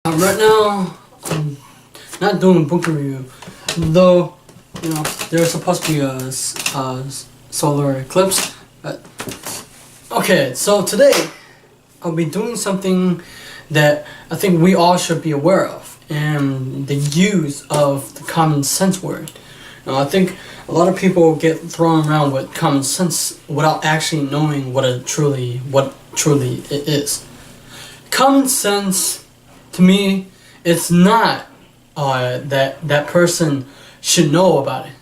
Right now, I'm not doing a book review, though, there's supposed to be a solar eclipse. But okay, so today, I'll be doing something that I think we all should be aware of, and the use of the common sense word. I think a lot of people get thrown around with common sense without actually knowing what truly it is. Common sense, to me, it's not that person should know about it.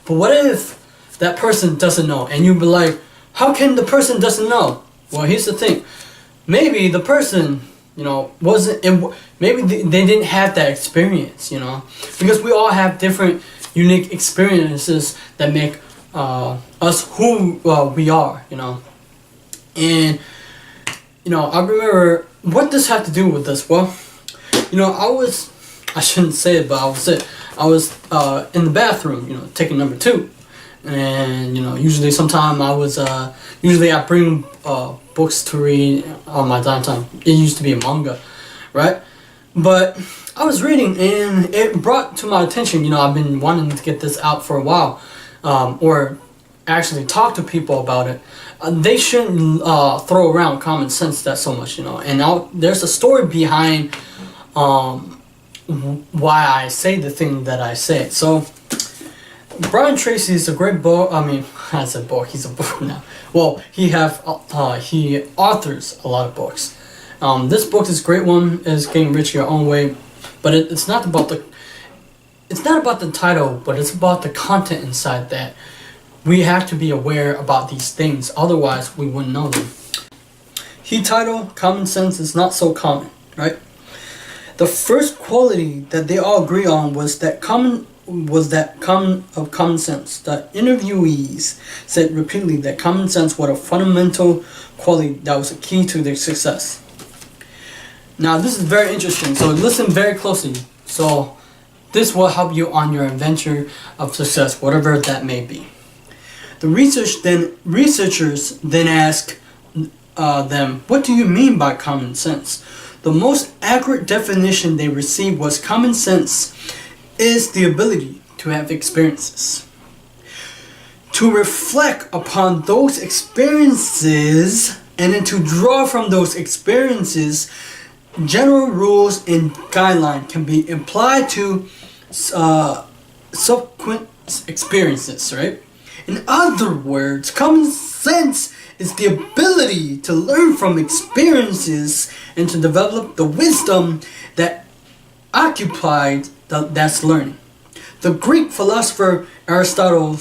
But what if that person doesn't know, and you be like, how can the person doesn't know? Well, here's the thing. Maybe the person, maybe they didn't have that experience, because we all have different unique experiences that make us who we are, And, I remember, what does have to do with this? Well, I shouldn't say it, but I was in the bathroom, taking number 2. And, usually sometime usually I bring books to read on my downtime. It used to be a manga, right? But I was reading and it brought to my attention, I've been wanting to get this out for a while, or actually talk to people about it. They shouldn't throw around common sense that so much, And there's a story behind why I say the thing that I say. So, Tracy is a great book. I said book. He's a book now. Well, he authors a lot of books. This book is a great one. Is Getting Rich Your Own Way, but it's not about the title, but it's about the content inside that. We have to be aware about these things, otherwise we wouldn't know them. He titled "Common Sense is Not So Common," right? The first quality that they all agree on was that common sense. The interviewees said repeatedly that common sense was a fundamental quality that was a key to their success. Now this is very interesting, so listen very closely. So this will help you on your adventure of success, whatever that may be. The researchers then asked them, what do you mean by common sense? The most accurate definition they received was common sense is the ability to have experiences, to reflect upon those experiences, and then to draw from those experiences general rules and guidelines can be applied to subsequent experiences, right? In other words, common sense is the ability to learn from experiences and to develop the wisdom that occupied that's learning. The Greek philosopher Aristotle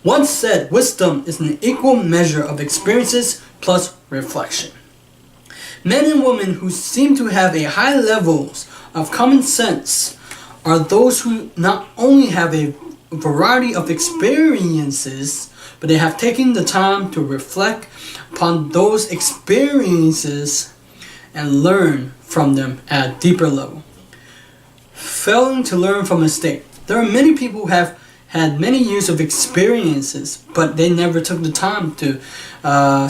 once said wisdom is an equal measure of experiences plus reflection. Men and women who seem to have a high levels of common sense are those who not only have a variety of experiences, but they have taken the time to reflect upon those experiences and learn from them at a deeper level. Failing to learn from a mistake. There are many people who have had many years of experiences, but they never took the time to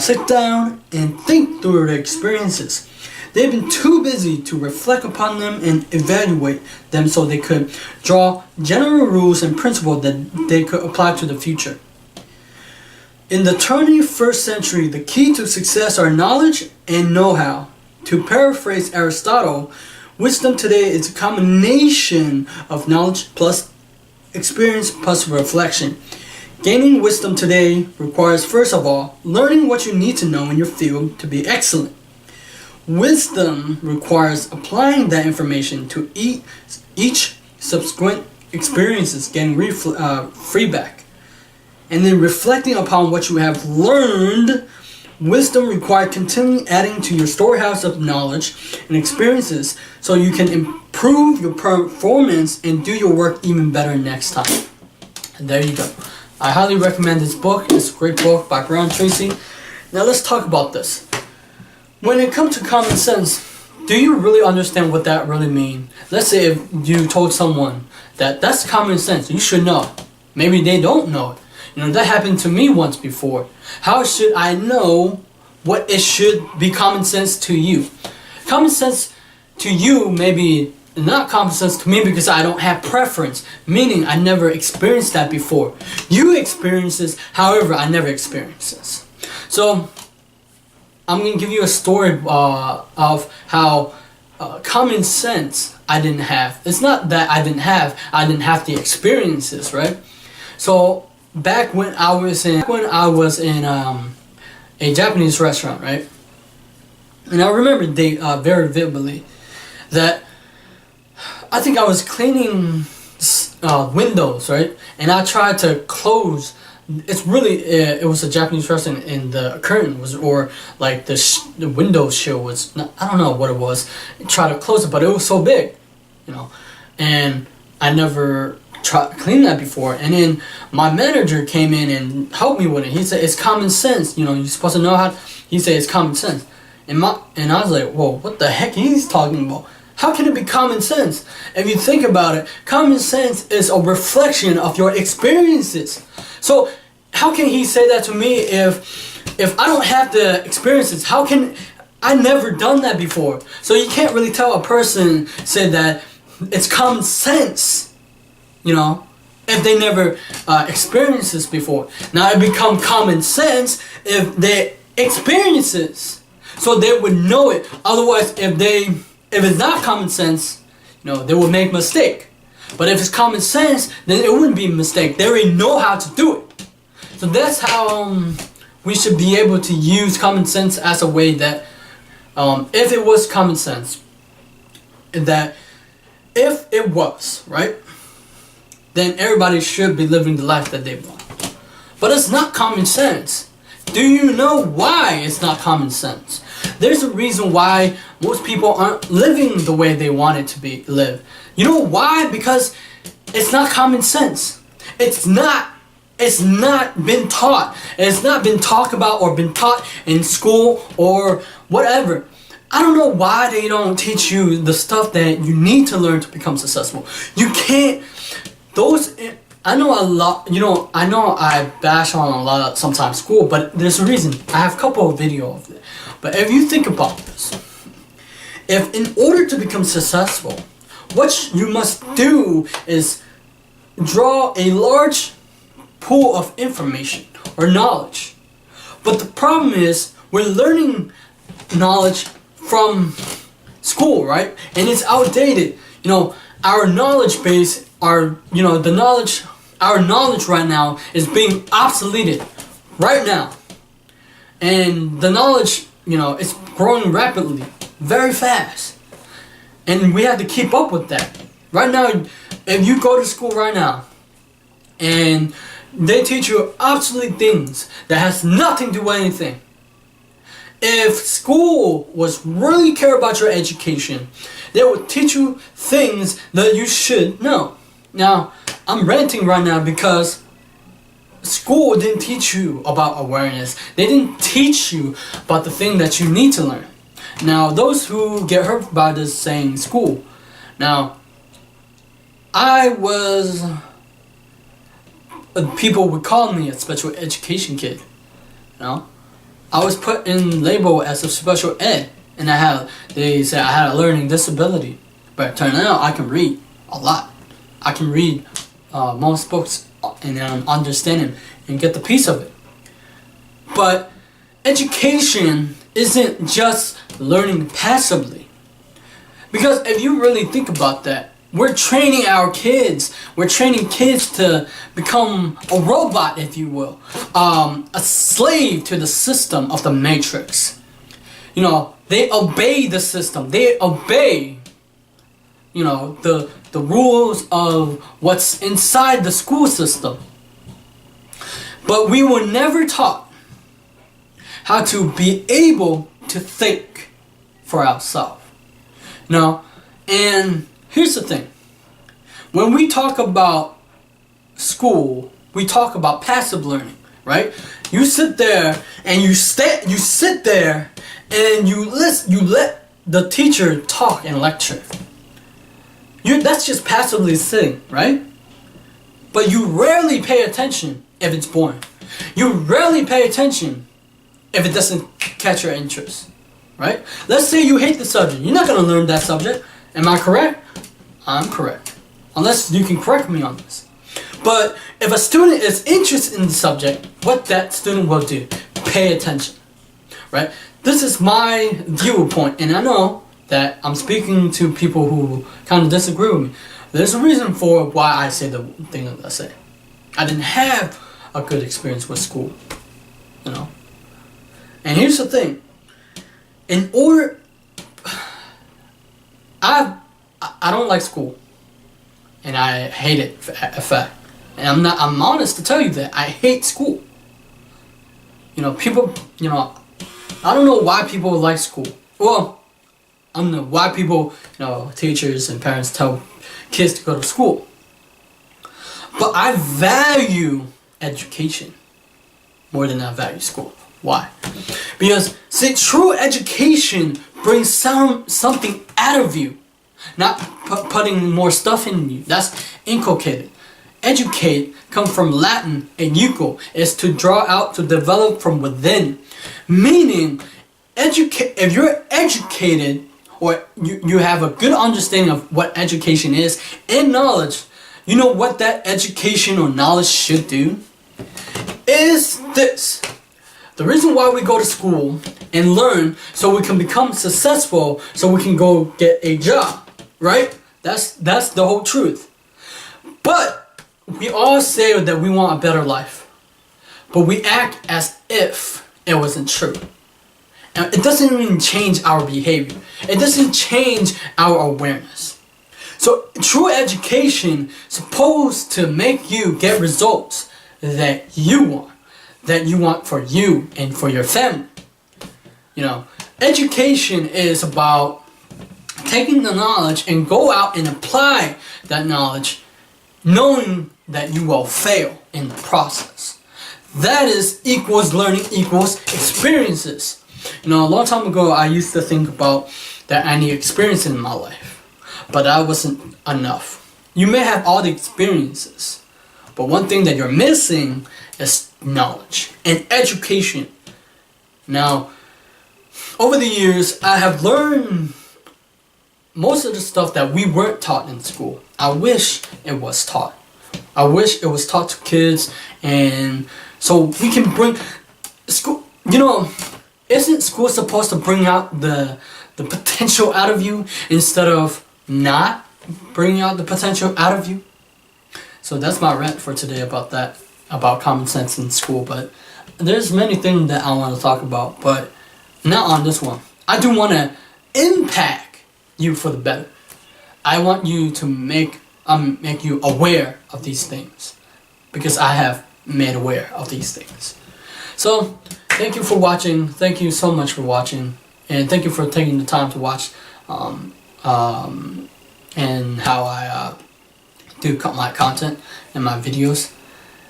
sit down and think through their experiences. They've been too busy to reflect upon them and evaluate them so they could draw general rules and principles that they could apply to the future. In the 21st century, the key to success are knowledge and know-how. To paraphrase Aristotle, wisdom today is a combination of knowledge plus experience plus reflection. Gaining wisdom today requires, first of all, learning what you need to know in your field to be excellent. Wisdom requires applying that information to each subsequent experiences, getting feedback, and then reflecting upon what you have learned. Wisdom requires continually adding to your storehouse of knowledge and experiences so you can improve your performance and do your work even better next time. And there you go. I highly recommend this book. It's a great book by Tracy. Now let's talk about this. When it comes to common sense, do you really understand what that really means? Let's say if you told someone that that's common sense, you should know. Maybe they don't know it. That happened to me once before. How should I know what it should be common sense to you? Common sense to you, maybe not common sense to me because I don't have preference, meaning I never experienced that before. You experience this, however, I never experienced this. So, I'm going to give you a story of how common sense I didn't have. It's not that I didn't have the experiences, right? So, back when I was in a Japanese restaurant, right? And I remember very vividly that I think I was cleaning windows, right? And I tried to close. It was a Japanese restaurant, and the curtain was, or like the window sill was, I don't know what it was. I tried to close it, but it was so big, and I never tried to clean that before. And then my manager came in and helped me with it. He said, it's common sense, you're supposed to know how. He said it's common sense. And I was like, whoa, what the heck he's talking about? How can it be common sense? If you think about it, common sense is a reflection of your experiences. So how can he say that to me if I don't have the experiences? How can I never done that before? So you can't really tell a person say that it's common sense, if they never experienced this before. Now it become common sense if they experience this, so they would know it. Otherwise, if it's not common sense, they will make mistake. But if it's common sense, then it wouldn't be a mistake. They already know how to do it. So that's how we should be able to use common sense as a way that, if it was common sense, that if it was, right, then everybody should be living the life that they want. But it's not common sense. Do you know why it's not common sense? There's a reason why most people aren't living the way they want it to be live. You know why? Because it's not common sense. It's not been taught. It's not been talked about or been taught in school or whatever. I don't know why they don't teach you the stuff that you need to learn to become successful. You can't. I know a lot, I know I bash on a lot sometimes school, but there's a reason. I have a couple of videos of it. But if you think about this, if in order to become successful, what you must do is draw a large pool of information or knowledge. But the problem is we're learning knowledge from school, right? And it's outdated. Our knowledge base, our knowledge right now is being obsoleted right now. And the knowledge, it's growing rapidly, very fast. And we have to keep up with that. Right now, if you go to school right now and they teach you obsolete things that has nothing to do with anything. If school was really care about your education, they would teach you things that you should know. Now, I'm ranting right now because school didn't teach you about awareness. They didn't teach you about the thing that you need to learn. Now, those who get hurt by this saying school. Now, people would call me a special education kid. I was put in label as a special ed, and they said I had a learning disability. But it turned out I can read a lot. I can read most books and understand them and get the piece of it. But education isn't just learning passively. Because if you really think about that, we're training our kids. We're training kids to become a robot, if you will. A slave to the system of the matrix. They obey the system. They obey, the rules of what's inside the school system. But we were never taught how to be able to think for ourselves. And here's the thing. When we talk about school, we talk about passive learning, right? You sit there and you sit there and you let the teacher talk and lecture. That's just passively sitting, right? But you rarely pay attention if it's boring. You rarely pay attention if it doesn't catch your interest, right? Let's say you hate the subject. You're not going to learn that subject. Am I correct? I'm correct. Unless you can correct me on this. But if a student is interested in the subject, what that student will do, pay attention, right? This is my viewpoint, and I know that I'm speaking to people who kind of disagree with me. There's a reason for why I say the thing that I say. I didn't have a good experience with school, you know. And here's the thing. I don't like school, and I hate it, in fact. And I'm honest to tell you that I hate school. You know, people, you know, I don't know why people like school. Well, I don't know why people, you know, teachers and parents tell kids to go to school. But I value education more than I value school. Why? Because, see, true education brings something out of you, not putting more stuff in you. That's inculcated. Educate comes from Latin, educo, is to draw out, to develop from within. Meaning, if you're educated, or you have a good understanding of what education is and knowledge, you know what that education or knowledge should do? Is this. The reason why we go to school and learn so we can become successful, so we can go get a job, right? That's the whole truth. But we all say that we want a better life, but we act as if it wasn't true. And it doesn't even change our behavior. It doesn't change our awareness. So true education is supposed to make you get results that you want for you and for your family. You know, education is about taking the knowledge and go out and apply that knowledge, knowing that you will fail in the process. That is equals learning equals experiences. You know, a long time ago, I used to think about that I need experience in my life, but that wasn't enough. You may have all the experiences, but one thing that you're missing is knowledge and education. Now, over the years, I have learned most of the stuff that we weren't taught in school. I wish it was taught. I wish it was taught to kids, and so we can bring school, you know, isn't school supposed to bring out the potential out of you instead of not bringing out the potential out of you? So that's my rant for today about that, about common sense in school. But there's many things that I want to talk about, but not on this one. I do want to impact you for the better. I want you to make you aware of these things, because I have made aware of these things. So thank you for watching. Thank you so much for watching, and thank you for taking the time to watch and how I do my content and my videos.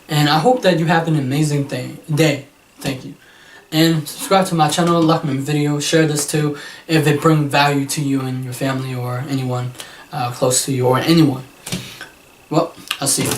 And I hope that you have an amazing day. Thank you. And subscribe to my channel, like my video, share this too if it brings value to you and your family or anyone close to you or anyone. Well, I'll see you.